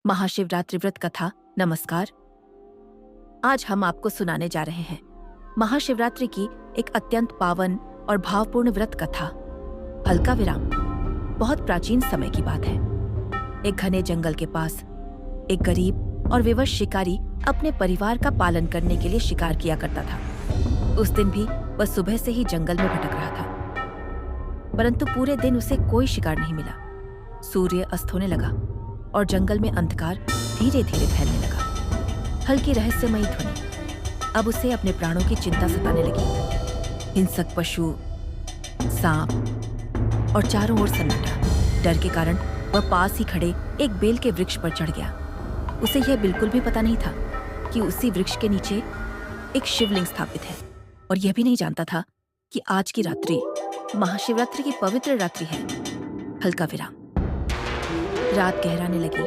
महाशिवरात्रि व्रत कथा। नमस्कार। आज हम आपको सुनाने जा रहे हैं महाशिवरात्रि की एक अत्यंत पावन और भावपूर्ण व्रत कथा। हल्का विराम। बहुत प्राचीन समय की बात है। एक घने जंगल के पास एक गरीब और विवश शिकारी अपने परिवार का पालन करने के लिए शिकार किया करता था। उस दिन भी वह सुबह से ही जंगल में भटक रहा था, परंतु पूरे दिन उसे कोई शिकार नहीं मिला। सूर्य अस्त होने लगा और जंगल में अंधकार धीरे धीरे फैलने लगा। हल्की रहस्यमयी ध्वनि अब उसे अपने प्राणों की चिंता सताने लगी। हिंसक पशु, सांप और चारों ओर सन्नाटा। डर के कारण वह पास ही खड़े एक बेल के वृक्ष पर चढ़ गया। उसे यह बिल्कुल भी पता नहीं था कि उसी वृक्ष के नीचे एक शिवलिंग स्थापित है, और यह भी नहीं जानता था कि आज की रात्रि महाशिवरात्रि की पवित्र रात्रि है। हल्का विराम। रात गहराने लगी,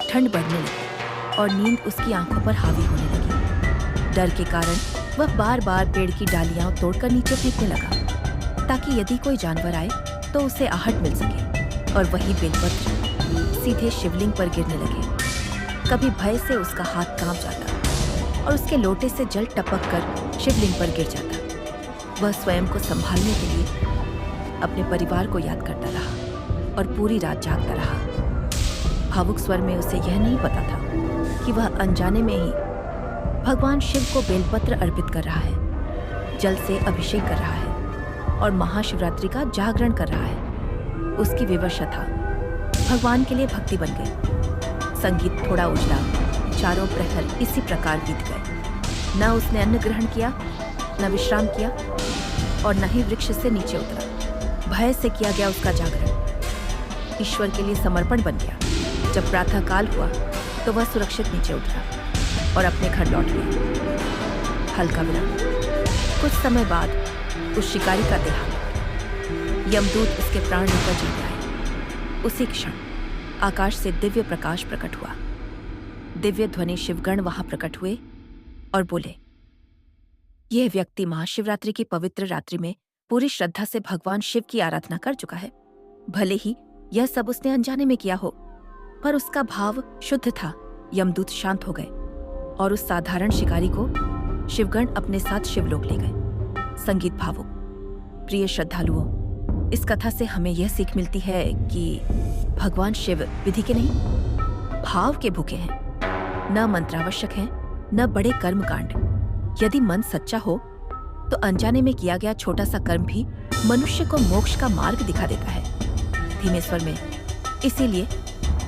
ठंड बढ़ने लगी और नींद उसकी आंखों पर हावी होने लगी। डर के कारण वह बार बार पेड़ की डालियां तोड़कर नीचे फेंकने लगा, ताकि यदि कोई जानवर आए तो उसे आहट मिल सके। और वही बेलपत्र सीधे शिवलिंग पर गिरने लगे। कभी भय से उसका हाथ कांप जाता और उसके लोटे से जल टपक कर शिवलिंग पर गिर जाता। वह स्वयं को संभालने के लिए अपने परिवार को याद करता रहा और पूरी रात जागता रहा। भावुक स्वर में उसे यह नहीं पता था कि वह अनजाने में ही भगवान शिव को बेलपत्र अर्पित कर रहा है, जल से अभिषेक कर रहा है और महाशिवरात्रि का जागरण कर रहा है। उसकी विवशता भगवान के लिए भक्ति बन गई। संगीत थोड़ा उजला, चारों प्रहर इसी प्रकार बीत गए। न उसने अन्न ग्रहण किया, न विश्राम किया और न ही वृक्ष से नीचे उतरा। भय से किया गया उसका जागरण ईश्वर के लिए समर्पण बन गया। जब प्रातः काल हुआ तो वह सुरक्षित नीचे उतरा और अपने घर लौट गया। हल्का विराम। कुछ समय बाद उस शिकारी का देहांत। यमदूत उसके प्राण लेकर चले आए। उसी क्षण आकाश से दिव्य प्रकाश प्रकट हुआ। दिव्य ध्वनि शिवगण वहां प्रकट हुए और बोले, यह व्यक्ति महाशिवरात्रि की पवित्र रात्रि में पूरी श्रद्धा से भगवान शिव की आराधना कर चुका है। भले ही यह सब उसने अनजाने में किया हो, पर उसका भाव शुद्ध था। यमदूत शांत हो गए और उस साधारण शिकारी को शिवगण अपने साथ शिवलोक ले गए। संगीत भावुक। प्रिय श्रद्धालुओं, इस कथा से हमें यह सीख मिलती है कि भगवान शिव विधि के नहीं, भाव के भूखे हैं। न मंत्रावश्यक हैं, न बड़े कर्म कांड। यदि मन सच्चा हो तो अनजाने में किया गया छोटा सा कर्म भी मनुष्य को मोक्ष का मार्ग दिखा देता है। धीमे स्वर में। इसीलिए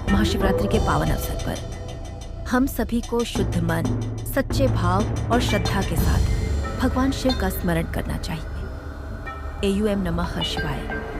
महाशिवरात्रि के पावन अवसर पर हम सभी को शुद्ध मन, सच्चे भाव और श्रद्धा के साथ भगवान शिव का स्मरण करना चाहिए। AUM नमः शिवाय।